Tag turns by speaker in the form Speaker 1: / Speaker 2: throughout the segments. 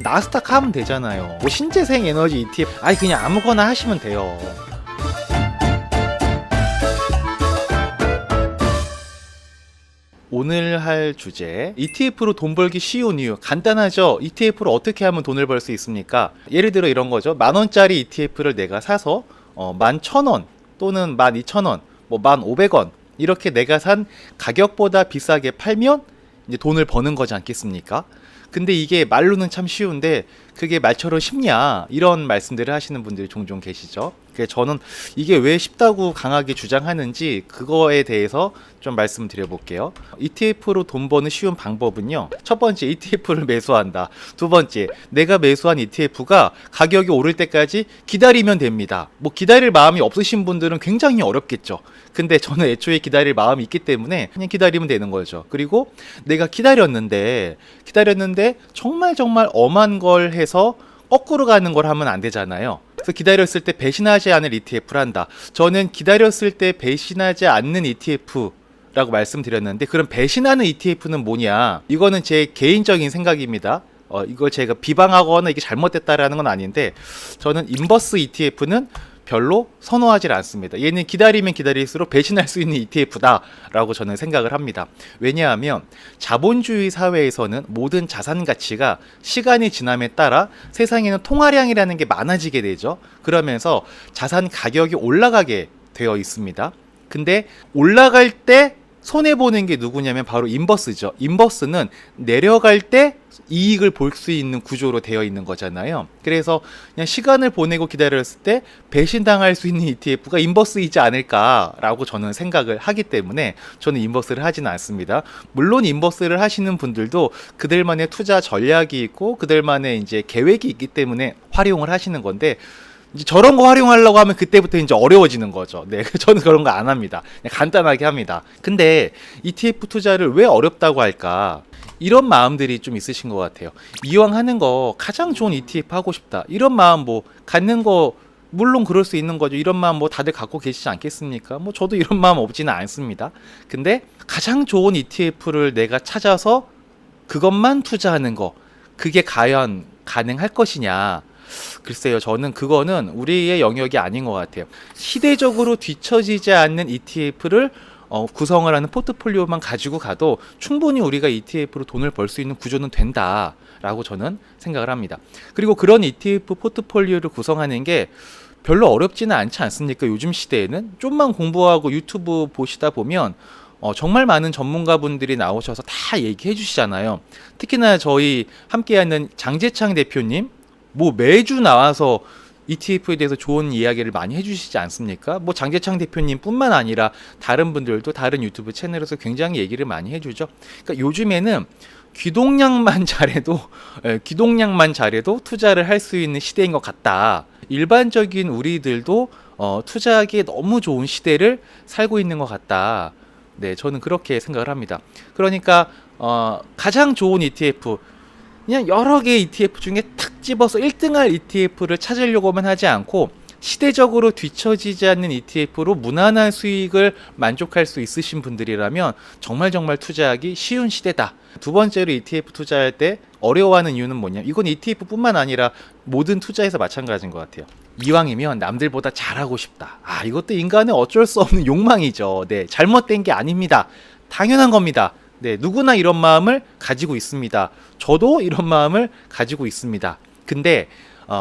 Speaker 1: 나스닥 하면 되잖아요. 뭐 신재생 에너지 ETF 아니 그냥 아무거나 하시면 돼요. 오늘 할 주제, ETF로 돈 벌기 쉬운 이유. 간단하죠? ETF로 어떻게 하면 돈을 벌 수 있습니까? 예를 들어 이런 거죠. 10,000원짜리 ETF를 내가 사서 11,000원 또는 12,000원, 뭐 1,500원 이렇게 내가 산 가격보다 비싸게 팔면 이제 돈을 버는 거지 않겠습니까? 근데 이게 말로는 참 쉬운데 그게 말처럼 쉽냐 이런 말씀들을 하시는 분들이 종종 계시죠. 그래서 저는 이게 왜 쉽다고 강하게 주장하는지 그거에 대해서 좀 말씀드려 볼게요. ETF로 돈 버는 쉬운 방법은요, 첫 번째 ETF를 매수한다. 두 번째, 내가 매수한 ETF가 가격이 오를 때까지 기다리면 됩니다. 뭐 기다릴 마음이 없으신 분들은 굉장히 어렵겠죠. 근데 저는 애초에 기다릴 마음이 있기 때문에 그냥 기다리면 되는 거죠. 그리고 내가 기다렸는데 정말 엄한 걸 해서 거꾸로 가는 걸 하면 안 되잖아요. 그래서 기다렸을 때 배신하지 않을 ETF를 한다. 저는 기다렸을 때 배신하지 않는 ETF라고 말씀드렸는데, 그럼 배신하는 ETF는 뭐냐? 이거는 제 개인적인 생각입니다. 이걸 제가 비방하거나 이게 잘못됐다라는 건 아닌데, 저는 인버스 ETF는 별로 선호하지 않습니다. 얘는 기다리면 기다릴수록 배신할 수 있는 ETF다라고 저는 생각을 합니다. 왜냐하면 자본주의 사회에서는 모든 자산 가치가 시간이 지남에 따라 세상에는 통화량이라는 게 많아지게 되죠. 그러면서 자산 가격이 올라가게 되어 있습니다. 근데 올라갈 때 손해보는 게 누구냐면 바로 인버스죠. 인버스는 내려갈 때 이익을 볼 수 있는 구조로 되어 있는 거잖아요. 그래서 그냥 시간을 보내고 기다렸을 때 배신당할 수 있는 ETF가 인버스이지 않을까라고 저는 생각을 하기 때문에 저는 인버스를 하지는 않습니다. 물론 인버스를 하시는 분들도 그들만의 투자 전략이 있고 그들만의 이제 계획이 있기 때문에 활용을 하시는 건데, 이제 저런 거 활용하려고 하면 그때부터 이제 어려워지는 거죠. 네, 저는 그런 거 안 합니다. 그냥 간단하게 합니다. 근데 ETF 투자를 왜 어렵다고 할까? 이런 마음들이 좀 있으신 것 같아요. 이왕 하는 거 가장 좋은 ETF 하고 싶다. 이런 마음 뭐 갖는 거 물론 그럴 수 있는 거죠. 이런 마음 뭐 다들 갖고 계시지 않겠습니까? 뭐 저도 이런 마음 없지는 않습니다. 근데 가장 좋은 ETF를 내가 찾아서 그것만 투자하는 거, 그게 과연 가능할 것이냐? 글쎄요, 저는 그거는 우리의 영역이 아닌 것 같아요. 시대적으로 뒤처지지 않는 ETF를 구성을 하는 포트폴리오만 가지고 가도 충분히 우리가 ETF로 돈을 벌 수 있는 구조는 된다라고 저는 생각을 합니다. 그리고 그런 ETF 포트폴리오를 구성하는 게 별로 어렵지는 않지 않습니까? 요즘 시대에는 좀만 공부하고 유튜브 보시다 보면 정말 많은 전문가분들이 나오셔서 다 얘기해 주시잖아요. 특히나 저희 함께하는 장재창 대표님 뭐 매주 나와서 ETF에 대해서 좋은 이야기를 많이 해주시지 않습니까? 뭐 장재창 대표님 뿐만 아니라 다른 분들도 다른 유튜브 채널에서 굉장히 얘기를 많이 해주죠. 그러니까 요즘에는 귀동냥만 잘해도 투자를 할 수 있는 시대인 것 같다. 일반적인 우리들도 투자하기에 너무 좋은 시대를 살고 있는 것 같다. 네, 저는 그렇게 생각을 합니다. 그러니까 가장 좋은 ETF, 그냥 여러 개의 ETF 중에 탁 집어서 1등할 ETF를 찾으려고만 하지 않고 시대적으로 뒤처지지 않는 ETF로 무난한 수익을 만족할 수 있으신 분들이라면 정말 투자하기 쉬운 시대다. 두 번째로 ETF 투자할 때 어려워하는 이유는 뭐냐? 이건 ETF뿐만 아니라 모든 투자에서 마찬가지인 것 같아요. 이왕이면 남들보다 잘하고 싶다. 이것도 인간의 어쩔 수 없는 욕망이죠. 네, 잘못된 게 아닙니다. 당연한 겁니다. 네, 누구나 이런 마음을 가지고 있습니다. 저도 이런 마음을 가지고 있습니다. 근데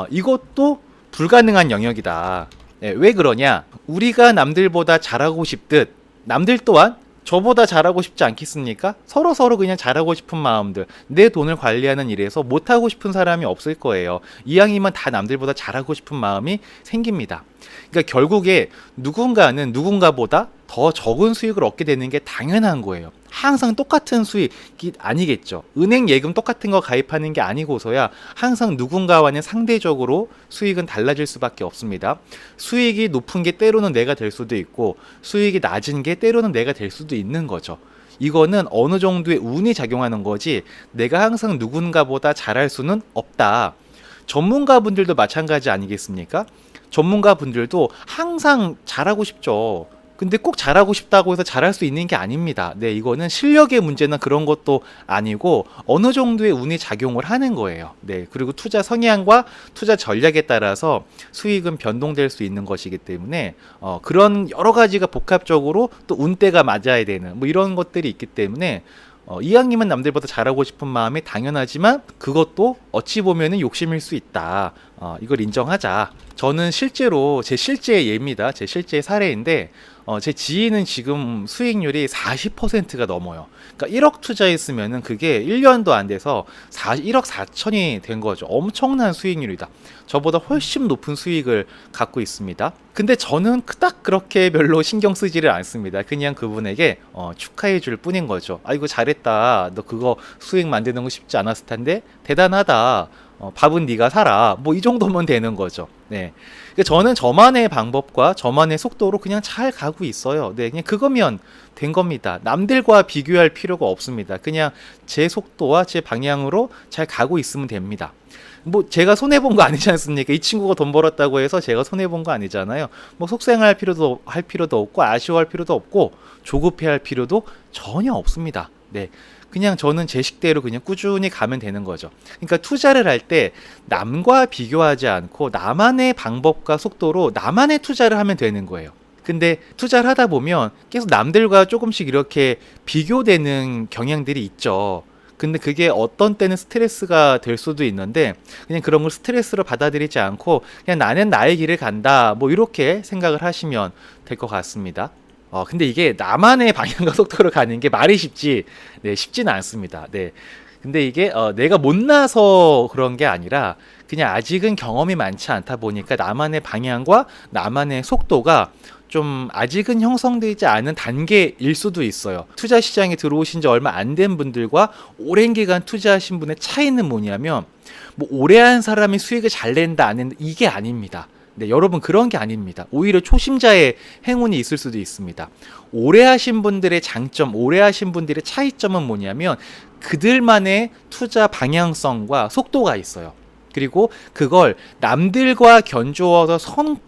Speaker 1: 이것도 불가능한 영역이다. 네, 왜 그러냐? 우리가 남들보다 잘하고 싶듯 남들 또한 저보다 잘하고 싶지 않겠습니까? 서로 그냥 잘하고 싶은 마음들, 내 돈을 관리하는 일에서 못하고 싶은 사람이 없을 거예요. 이왕이면 다 남들보다 잘하고 싶은 마음이 생깁니다. 그러니까 결국에 누군가는 누군가보다 더 적은 수익을 얻게 되는 게 당연한 거예요. 항상 똑같은 수익이 아니겠죠. 은행 예금 똑같은 거 가입하는 게 아니고서야 항상 누군가와는 상대적으로 수익은 달라질 수밖에 없습니다. 수익이 높은 게 때로는 내가 될 수도 있고 수익이 낮은 게 때로는 내가 될 수도 있는 거죠. 이거는 어느 정도의 운이 작용하는 거지 내가 항상 누군가보다 잘할 수는 없다. 전문가분들도 마찬가지 아니겠습니까? 전문가분들도 항상 잘하고 싶죠. 근데 꼭 잘하고 싶다고 해서 잘할 수 있는 게 아닙니다. 네, 이거는 실력의 문제나 그런 것도 아니고 어느 정도의 운이 작용을 하는 거예요. 네, 그리고 투자 성향과 투자 전략에 따라서 수익은 변동될 수 있는 것이기 때문에 그런 여러 가지가 복합적으로 또 운대가 맞아야 되는 뭐 이런 것들이 있기 때문에 이왕이면 남들보다 잘하고 싶은 마음이 당연하지만 그것도 어찌 보면은 욕심일 수 있다. 이걸 인정하자. 저는 실제로 제 실제 예입니다. 제 실제 사례인데 제 지인은 지금 수익률이 40%가 넘어요. 그러니까 1억 투자했으면은 그게 1년도 안 돼서 1억 4천이 된 거죠. 엄청난 수익률이다. 저보다 훨씬 높은 수익을 갖고 있습니다. 근데 저는 딱 그렇게 별로 신경 쓰지를 않습니다. 그냥 그분에게 축하해 줄 뿐인 거죠. 아이고 잘했다. 너 그거 수익 만드는 거 쉽지 않았을 텐데 대단하다. 밥은 네가 사라. 뭐 이 정도면 되는 거죠. 네. 그러니까 저는 저만의 방법과 저만의 속도로 그냥 잘 가고 있어요. 네, 그냥 그거면 된 겁니다. 남들과 비교할 필요가 없습니다. 그냥 제 속도와 제 방향으로 잘 가고 있으면 됩니다. 뭐 제가 손해 본 거 아니지 않습니까? 이 친구가 돈 벌었다고 해서 제가 손해 본 거 아니잖아요. 뭐 속상할 필요도 없고 아쉬워할 필요도 없고 조급해할 필요도 전혀 없습니다. 네. 그냥 저는 제 식대로 그냥 꾸준히 가면 되는 거죠. 그러니까 투자를 할 때 남과 비교하지 않고 나만의 방법과 속도로 나만의 투자를 하면 되는 거예요. 근데 투자를 하다 보면 계속 남들과 조금씩 이렇게 비교되는 경향들이 있죠. 근데 그게 어떤 때는 스트레스가 될 수도 있는데 그냥 그런 걸 스트레스로 받아들이지 않고 그냥 나는 나의 길을 간다 뭐 이렇게 생각을 하시면 될 것 같습니다. 근데 이게 나만의 방향과 속도로 가는 게 말이 쉽지, 네, 쉽지는 않습니다. 네. 근데 이게, 내가 못나서 그런 게 아니라, 그냥 아직은 경험이 많지 않다 보니까 나만의 방향과 나만의 속도가 좀 아직은 형성되지 않은 단계일 수도 있어요. 투자 시장에 들어오신 지 얼마 안 된 분들과 오랜 기간 투자하신 분의 차이는 뭐냐면, 뭐 오래 한 사람이 수익을 잘 낸다, 안 낸다, 이게 아닙니다. 네, 여러분 그런 게 아닙니다. 오히려 초심자의 행운이 있을 수도 있습니다. 오래 하신 분들의 장점, 오래 하신 분들의 차이점은 뭐냐면 그들만의 투자 방향성과 속도가 있어요. 그리고 그걸 남들과 견주어서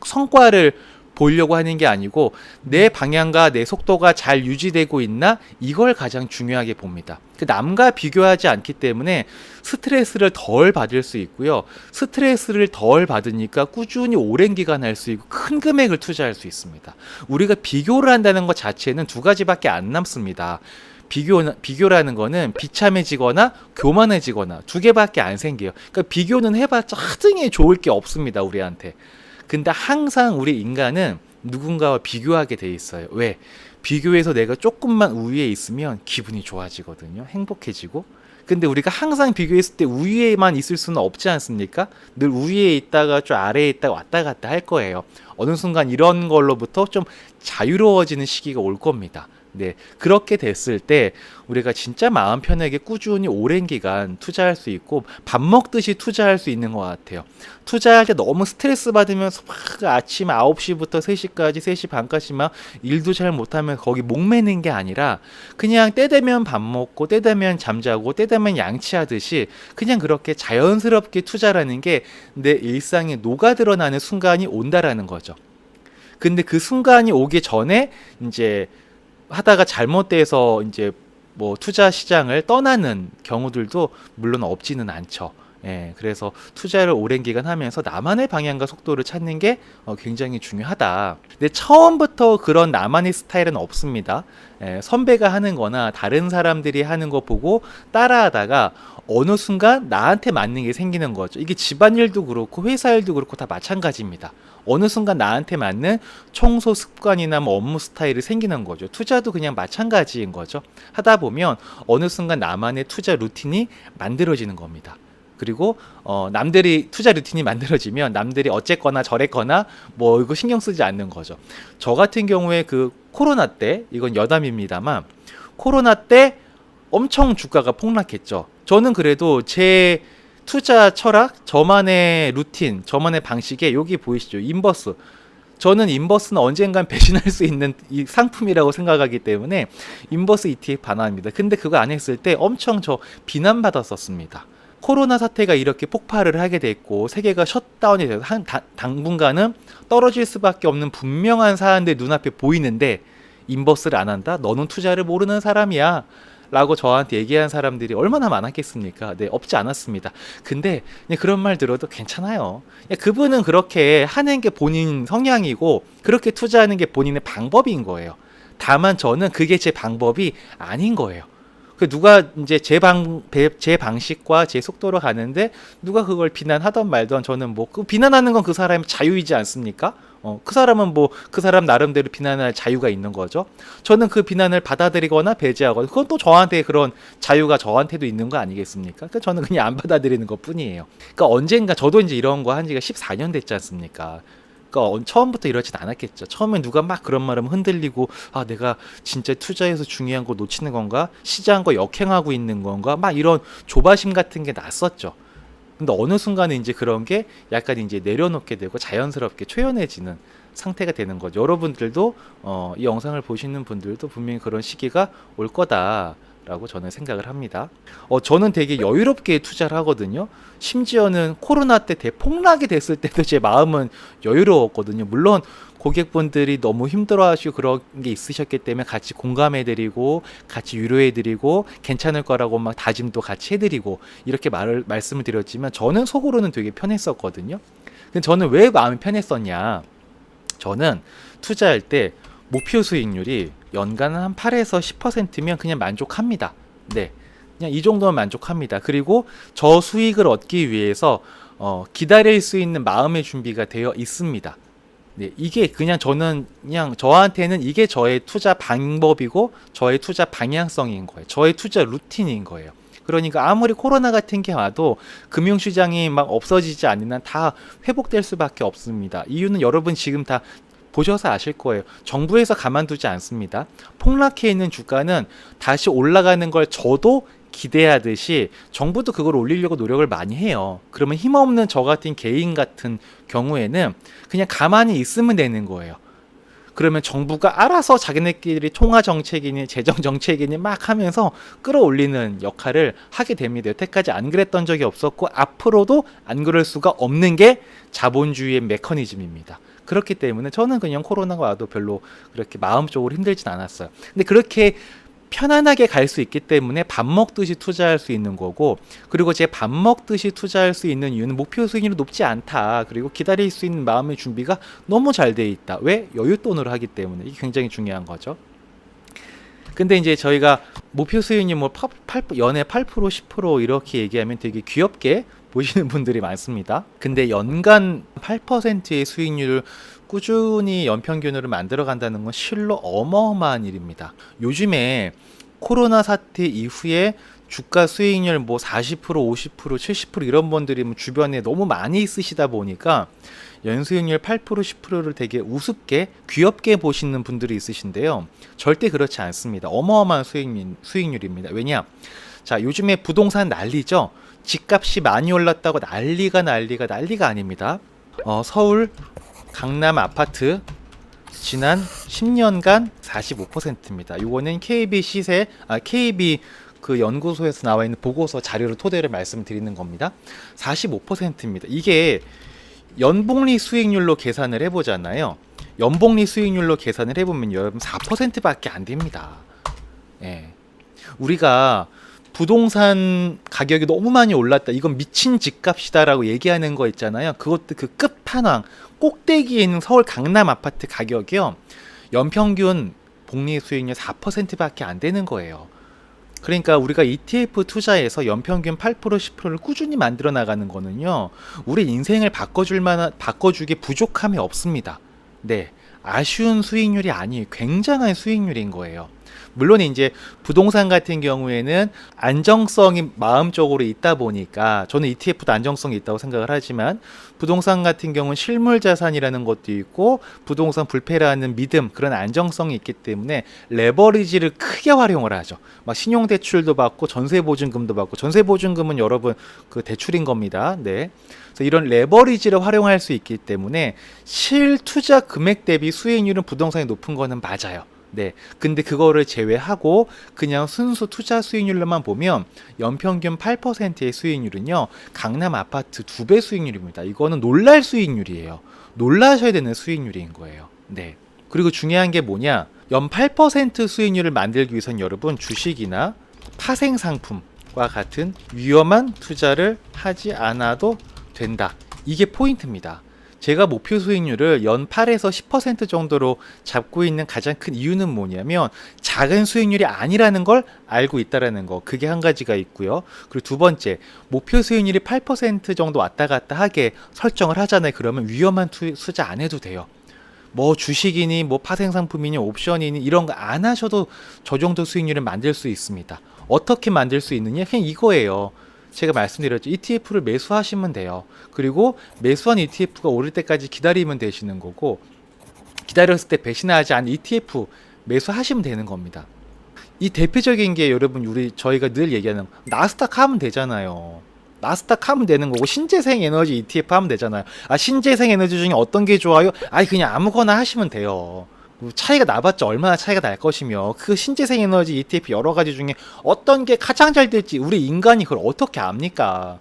Speaker 1: 성과를 보려고 하는 게 아니고 내 방향과 내 속도가 잘 유지되고 있나 이걸 가장 중요하게 봅니다. 그 남과 비교하지 않기 때문에 스트레스를 덜 받을 수 있고요. 스트레스를 덜 받으니까 꾸준히 오랜 기간 할 수 있고 큰 금액을 투자할 수 있습니다. 우리가 비교를 한다는 것 자체는 두 가지밖에 안 남습니다. 비교라는 거는 비참해지거나 교만해지거나 두 개밖에 안 생겨요. 그러니까 비교는 해봤자 하등에 좋을 게 없습니다, 우리한테. 근데 항상 우리 인간은 누군가와 비교하게 돼 있어요. 왜? 비교해서 내가 조금만 우위에 있으면 기분이 좋아지거든요. 행복해지고. 근데 우리가 항상 비교했을 때 우위에만 있을 수는 없지 않습니까? 늘 우위에 있다가 좀 아래에 있다가 왔다 갔다 할 거예요. 어느 순간 이런 걸로부터 좀 자유로워지는 시기가 올 겁니다. 네, 그렇게 됐을 때 우리가 진짜 마음 편하게 꾸준히 오랜 기간 투자할 수 있고 밥 먹듯이 투자할 수 있는 것 같아요. 투자할 때 너무 스트레스 받으면서 막 아침 9시부터 3시까지 3시 반까지 막 일도 잘 못하면 거기 목매는 게 아니라 그냥 때 되면 밥 먹고 때 되면 잠자고 때 되면 양치하듯이 그냥 그렇게 자연스럽게 투자라는 게 내 일상에 녹아드러나는 순간이 온다라는 거죠. 근데 그 순간이 오기 전에 이제 하다가 잘못돼서 이제 뭐 투자 시장을 떠나는 경우들도 물론 없지는 않죠. 예, 그래서 투자를 오랜 기간 하면서 나만의 방향과 속도를 찾는 게 굉장히 중요하다. 근데 처음부터 그런 나만의 스타일은 없습니다. 예, 선배가 하는 거나 다른 사람들이 하는 거 보고 따라하다가 어느 순간 나한테 맞는 게 생기는 거죠. 이게 집안일도 그렇고 회사 일도 그렇고 다 마찬가지입니다. 어느 순간 나한테 맞는 청소 습관이나 뭐 업무 스타일이 생기는 거죠. 투자도 그냥 마찬가지인 거죠. 하다 보면 어느 순간 나만의 투자 루틴이 만들어지는 겁니다. 그리고 남들이 투자 루틴이 만들어지면 남들이 어쨌거나 저랬거나 뭐 이거 신경 쓰지 않는 거죠. 저 같은 경우에 그 코로나 때, 이건 여담입니다만 코로나 때 엄청 주가가 폭락했죠. 저는 그래도 제 투자 철학, 저만의 루틴, 저만의 방식에 여기 보이시죠? 인버스. 저는 인버스는 언젠간 배신할 수 있는 이 상품이라고 생각하기 때문에 인버스 ETF 반환입니다. 근데 그거 안 했을 때 엄청 저 비난받았었습니다. 코로나 사태가 이렇게 폭발을 하게 됐고 세계가 셧다운이 돼서 당분간은 떨어질 수밖에 없는 분명한 사안들 눈앞에 보이는데 인버스를 안 한다? 너는 투자를 모르는 사람이야 라고 저한테 얘기한 사람들이 얼마나 많았겠습니까? 네, 없지 않았습니다. 근데 그냥 그런 말 들어도 괜찮아요. 그냥 그분은 그렇게 하는 게 본인 성향이고 그렇게 투자하는 게 본인의 방법인 거예요. 다만 저는 그게 제 방법이 아닌 거예요. 그 누가 이제 제 방식과 제 속도로 가는데 누가 그걸 비난하던 말던 저는 뭐 그 비난하는 건 그 사람의 자유이지 않습니까? 그 사람은 뭐 그 사람 나름대로 비난할 자유가 있는 거죠. 저는 그 비난을 받아들이거나 배제하거나 그건 또 저한테 그런 자유가 저한테도 있는 거 아니겠습니까? 그러니까 저는 그냥 안 받아들이는 것 뿐이에요. 그러니까 언젠가 저도 이제 이런 거 한 지가 14년 됐지 않습니까? 그러니까 처음부터 이러진 않았겠죠. 처음에 누가 막 그런 말하면 흔들리고 아 내가 진짜 투자해서 중요한 거 놓치는 건가? 시장과 역행하고 있는 건가? 막 이런 조바심 같은 게 났었죠. 근데 어느 순간에 이제 그런 게 약간 이제 내려놓게 되고 자연스럽게 초연해지는 상태가 되는 거죠. 여러분들도 이 영상을 보시는 분들도 분명히 그런 시기가 올 거다라고 저는 생각을 합니다. 저는 되게 여유롭게 투자를 하거든요. 심지어는 코로나 때 대폭락이 됐을 때도 제 마음은 여유로웠거든요. 물론 고객분들이 너무 힘들어하시고 그런 게 있으셨기 때문에 같이 공감해드리고 같이 위로해드리고 괜찮을 거라고 막 다짐도 같이 해드리고 이렇게 말씀을 드렸지만 저는 속으로는 되게 편했었거든요. 근데 저는 왜 마음이 편했었냐? 저는 투자할 때 목표 수익률이 연간 한 8에서 10%면 그냥 만족합니다. 네. 그냥 이 정도면 만족합니다. 그리고 저 수익을 얻기 위해서 기다릴 수 있는 마음의 준비가 되어 있습니다. 네, 이게 그냥 저한테는 이게 저의 투자 방법이고 저의 투자 방향성인 거예요. 저의 투자 루틴인 거예요. 그러니까 아무리 코로나 같은 게 와도 금융시장이 막 없어지지 않는 한 다 회복될 수밖에 없습니다. 이유는 여러분 지금 다 보셔서 아실 거예요. 정부에서 가만두지 않습니다. 폭락해 있는 주가는 다시 올라가는 걸 저도 기대하듯이 정부도 그걸 올리려고 노력을 많이 해요. 그러면 힘없는 저 같은 개인 같은 경우에는 그냥 가만히 있으면 되는 거예요. 그러면 정부가 알아서 자기네끼리 통화 정책이니 재정 정책이니 막 하면서 끌어올리는 역할을 하게 됩니다. 여태까지 안 그랬던 적이 없었고 앞으로도 안 그럴 수가 없는 게 자본주의의 메커니즘입니다. 그렇기 때문에 저는 그냥 코로나가 와도 별로 그렇게 마음적으로 힘들진 않았어요. 근데 그렇게 편안하게 갈 수 있기 때문에 밥 먹듯이 투자할 수 있는 거고, 그리고 제 밥 먹듯이 투자할 수 있는 이유는 목표 수익률이 높지 않다. 그리고 기다릴 수 있는 마음의 준비가 너무 잘 돼 있다. 왜? 여윳돈으로 하기 때문에. 이게 굉장히 중요한 거죠. 근데 이제 저희가 목표 수익률 연에 8%, 10% 이렇게 얘기하면 되게 귀엽게 보시는 분들이 많습니다. 근데 연간 8%의 수익률을 꾸준히 연평균으로 만들어 간다는 건 실로 어마어마한 일입니다. 요즘에 코로나 사태 이후에 주가 수익률 뭐 40%, 50%, 70% 이런 분들이 주변에 너무 많이 있으시다 보니까 연수익률 8%, 10%를 되게 우습게 귀엽게 보시는 분들이 있으신데요. 절대 그렇지 않습니다. 어마어마한 수익률입니다. 왜냐? 자, 요즘에 부동산 난리죠. 집값이 많이 올랐다고 난리가 아닙니다. 서울 강남 아파트 지난 10년간 45%입니다. 이거는 KB 시세, KB 그 연구소에서 나와 있는 보고서 자료를 토대로 말씀드리는 겁니다. 45%입니다. 이게 연복리 수익률로 계산을 해보잖아요. 연복리 수익률로 계산을 해보면 여러분 4%밖에 안 됩니다. 예. 우리가 부동산 가격이 너무 많이 올랐다, 이건 미친 집값이다라고 얘기하는 거 있잖아요. 그것도 그 끝판왕 꼭대기에 있는 서울 강남 아파트 가격이요, 연평균 복리 수익률 4%밖에 안 되는 거예요. 그러니까 우리가 ETF 투자해서 연평균 8%, 10%를 꾸준히 만들어 나가는 거는요, 우리 인생을 바꿔주기 부족함이 없습니다. 네, 아쉬운 수익률이 아니에요. 굉장한 수익률인 거예요. 물론 이제 부동산 같은 경우에는 안정성이 마음적으로 있다 보니까, 저는 ETF도 안정성이 있다고 생각을 하지만 부동산 같은 경우는 실물 자산이라는 것도 있고 부동산 불패라는 믿음, 그런 안정성이 있기 때문에 레버리지를 크게 활용을 하죠. 막 신용대출도 받고 전세보증금도 받고, 전세보증금은 여러분 그 대출인 겁니다. 네. 그래서 이런 레버리지를 활용할 수 있기 때문에 실투자 금액 대비 수익률은 부동산이 높은 거는 맞아요. 네. 근데 그거를 제외하고 그냥 순수 투자 수익률로만 보면 연평균 8%의 수익률은요, 강남 아파트 2배 수익률입니다. 이거는 놀랄 수익률이에요. 놀라셔야 되는 수익률인 거예요. 네. 그리고 중요한 게 뭐냐? 연 8% 수익률을 만들기 위해선 여러분 주식이나 파생 상품과 같은 위험한 투자를 하지 않아도 된다. 이게 포인트입니다. 제가 목표 수익률을 연 8에서 10% 정도로 잡고 있는 가장 큰 이유는 뭐냐면 작은 수익률이 아니라는 걸 알고 있다라는 거. 그게 한 가지가 있고요. 그리고 두 번째, 목표 수익률이 8% 정도 왔다 갔다 하게 설정을 하잖아요. 그러면 위험한 투자 안 해도 돼요. 뭐 주식이니 뭐 파생상품이니 옵션이니 이런 거 안 하셔도 저 정도 수익률을 만들 수 있습니다. 어떻게 만들 수 있느냐? 그냥 이거예요. 제가 말씀드렸죠. ETF를 매수하시면 돼요. 그리고 매수한 ETF가 오를 때까지 기다리면 되시는 거고, 기다렸을 때 배신하지 않은 ETF 매수하시면 되는 겁니다. 이 대표적인 게 여러분 저희가 늘 얘기하는 나스닥 하면 되잖아요. 나스닥 하면 되는 거고, 신재생 에너지 ETF 하면 되잖아요. 아, 신재생 에너지 중에 어떤 게 좋아요? 아니, 그냥 아무거나 하시면 돼요. 차이가 나봤자 얼마나 차이가 날 것이며, 그 신재생 에너지 ETF 여러 가지 중에 어떤 게 가장 잘 될지 우리 인간이 그걸 어떻게 압니까?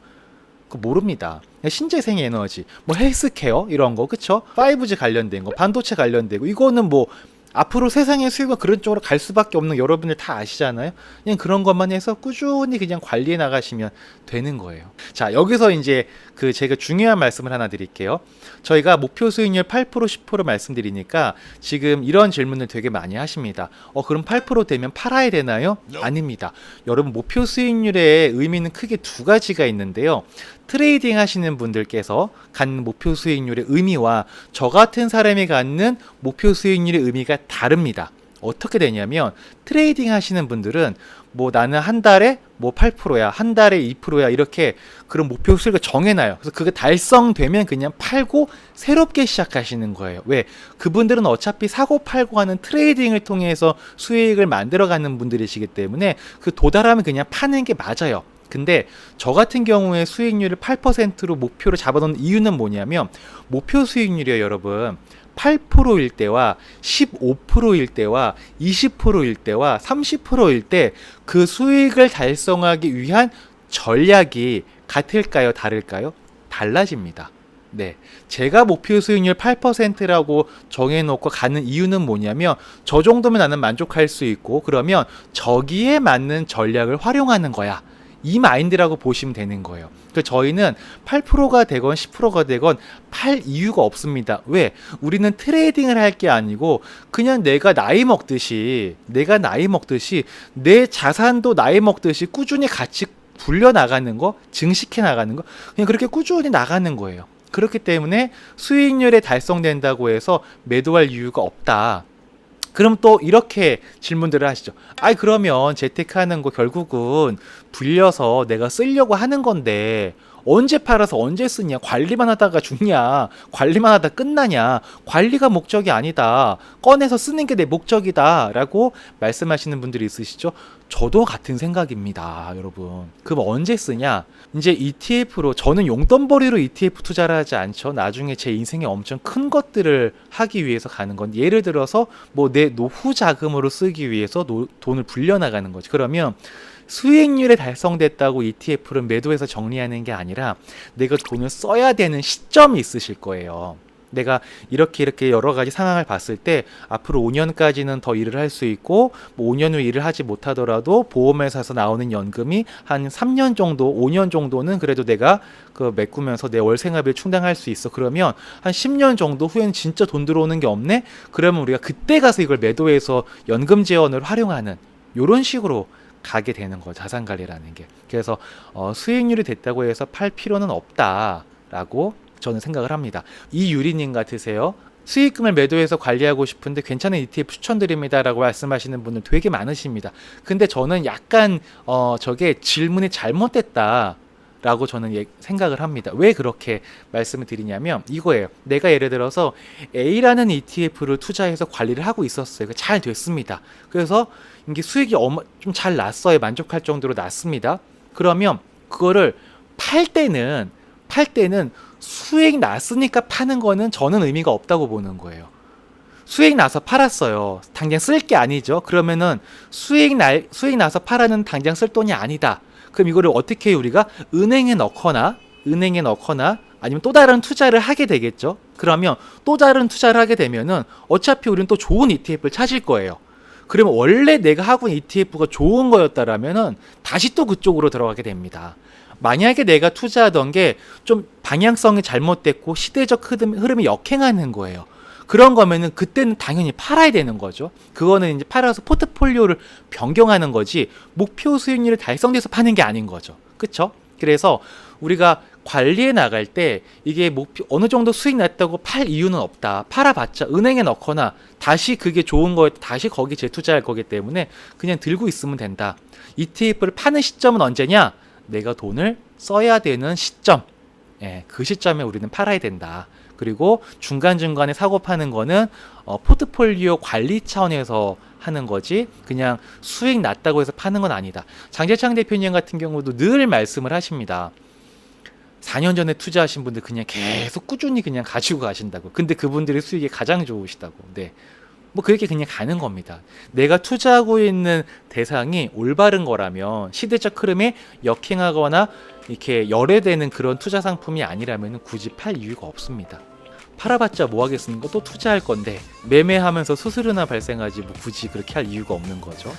Speaker 1: 그거 모릅니다. 신재생 에너지, 뭐 헬스케어 이런 거, 그쵸? 5G 관련된 거, 반도체 관련되고, 이거는 뭐 앞으로 세상의 수요가 그런 쪽으로 갈 수밖에 없는 여러분들 다 아시잖아요. 그냥 그런 것만 해서 꾸준히 그냥 관리해 나가시면 되는 거예요. 자, 여기서 이제 제가 중요한 말씀을 하나 드릴게요. 저희가 목표 수익률 8% 10% 말씀드리니까 지금 이런 질문을 되게 많이 하십니다. 그럼 8% 되면 팔아야 되나요? 아닙니다. 여러분, 목표 수익률의 의미는 크게 두 가지가 있는데요. 트레이딩 하시는 분들께서 갖는 목표 수익률의 의미와 저 같은 사람이 갖는 목표 수익률의 의미가 다릅니다. 어떻게 되냐면, 트레이딩 하시는 분들은 뭐 나는 한 달에 뭐 8%야, 한 달에 2%야, 이렇게 그런 목표 수익을 정해놔요. 그래서 그게 달성되면 그냥 팔고 새롭게 시작하시는 거예요. 왜? 그분들은 어차피 사고 팔고 하는 트레이딩을 통해서 수익을 만들어가는 분들이시기 때문에 그 도달하면 그냥 파는 게 맞아요. 근데 저 같은 경우에 수익률을 8%로 목표를 잡아놓은 이유는 뭐냐면, 목표 수익률이요, 여러분. 8%일 때와 15%일 때와 20%일 때와 30%일 때 그 수익을 달성하기 위한 전략이 같을까요? 다를까요? 달라집니다. 네, 제가 목표 수익률 8%라고 정해놓고 가는 이유는 뭐냐면, 저 정도면 나는 만족할 수 있고, 그러면 저기에 맞는 전략을 활용하는 거야. 이 마인드라고 보시면 되는 거예요. 저희는 8%가 되건 10%가 되건 팔 이유가 없습니다. 왜? 우리는 트레이딩을 할 게 아니고 그냥 내가 나이 먹듯이 내 자산도 나이 먹듯이 꾸준히 같이 굴려 나가는 거, 증식해 나가는 거, 그냥 그렇게 꾸준히 나가는 거예요. 그렇기 때문에 수익률에 달성된다고 해서 매도할 이유가 없다. 그럼 또 이렇게 질문들을 하시죠. 아이, 그러면 재테크하는 거 결국은 불려서 내가 쓰려고 하는 건데 언제 팔아서 언제 쓰냐? 관리만 하다가 죽냐? 관리만 하다 끝나냐? 관리가 목적이 아니다. 꺼내서 쓰는 게 내 목적이다. 라고 말씀하시는 분들이 있으시죠? 저도 같은 생각입니다, 여러분. 그럼 언제 쓰냐? 이제 ETF로, 저는 용돈벌이로 ETF 투자를 하지 않죠. 나중에 제 인생에 엄청 큰 것들을 하기 위해서 가는 건, 예를 들어서 뭐 내 노후 자금으로 쓰기 위해서 돈을 불려나가는 거지. 그러면 수익률에 달성됐다고 ETF를 매도해서 정리하는 게 아니라 내가 돈을 써야 되는 시점이 있으실 거예요. 내가 이렇게 여러 가지 상황을 봤을 때 앞으로 5년까지는 더 일을 할 수 있고, 뭐 5년 후 일을 하지 못하더라도 보험회사에서 나오는 연금이 한 3년 정도, 5년 정도는 그래도 내가 메꾸면서 내 월 생활비를 충당할 수 있어. 그러면 한 10년 정도 후에는 진짜 돈 들어오는 게 없네? 그러면 우리가 그때 가서 이걸 매도해서 연금 재원을 활용하는, 이런 식으로 가게 되는 거죠, 자산관리라는 게. 그래서 수익률이 됐다고 해서 팔 필요는 없다라고 저는 생각을 합니다. 이유리님 같으세요? 수익금을 매도해서 관리하고 싶은데 괜찮은 ETF 추천드립니다 라고 말씀하시는 분들 되게 많으십니다. 근데 저는 약간 저게 질문이 잘못됐다 라고 저는 생각을 합니다. 왜 그렇게 말씀을 드리냐면 이거예요. 내가 예를 들어서 A라는 ETF를 투자해서 관리를 하고 있었어요. 잘 됐습니다. 그래서 이게 수익이 좀 잘 났어요. 만족할 정도로 났습니다. 그러면 그거를 팔 때는 수익 났으니까 파는 거는 저는 의미가 없다고 보는 거예요. 수익 나서 팔았어요. 당장 쓸 게 아니죠. 그러면은 수익 나서 팔아는 당장 쓸 돈이 아니다. 그럼 이거를 어떻게 해요? 우리가 은행에 넣거나 아니면 또 다른 투자를 하게 되겠죠. 그러면 또 다른 투자를 하게 되면은 어차피 우리는 또 좋은 ETF를 찾을 거예요. 그러면 원래 내가 하고 있는 ETF가 좋은 거였다라면은 다시 또 그쪽으로 들어가게 됩니다. 만약에 내가 투자하던 게 좀 방향성이 잘못됐고 시대적 흐름이 역행하는 거예요. 그런 거면은 그때는 당연히 팔아야 되는 거죠. 그거는 이제 팔아서 포트폴리오를 변경하는 거지 목표 수익률이 달성돼서 파는 게 아닌 거죠. 그쵸? 그래서 우리가 관리해 나갈 때 이게 목표 어느 정도 수익 났다고 팔 이유는 없다. 팔아봤자 은행에 넣거나 다시 그게 좋은 거에 다시 거기 재투자할 거기 때문에 그냥 들고 있으면 된다. ETF를 파는 시점은 언제냐? 내가 돈을 써야 되는 시점. 예, 그 시점에 우리는 팔아야 된다. 그리고 중간중간에 사고 파는 거는 포트폴리오 관리 차원에서 하는 거지 그냥 수익 났다고 해서 파는 건 아니다. 장재창 대표님 같은 경우도 늘 말씀을 하십니다. 4년 전에 투자하신 분들 그냥 계속 꾸준히 그냥 가지고 가신다고. 근데 그분들의 수익이 가장 좋으시다고. 네. 뭐 그렇게 그냥 가는 겁니다. 내가 투자하고 있는 대상이 올바른 거라면 시대적 흐름에 역행하거나 이렇게 열애되는 그런 투자 상품이 아니라면 굳이 팔 이유가 없습니다. 팔아봤자 뭐 하겠습니까? 또 투자할 건데 매매하면서 수수료나 발생하지 뭐 굳이 그렇게 할 이유가 없는 거죠.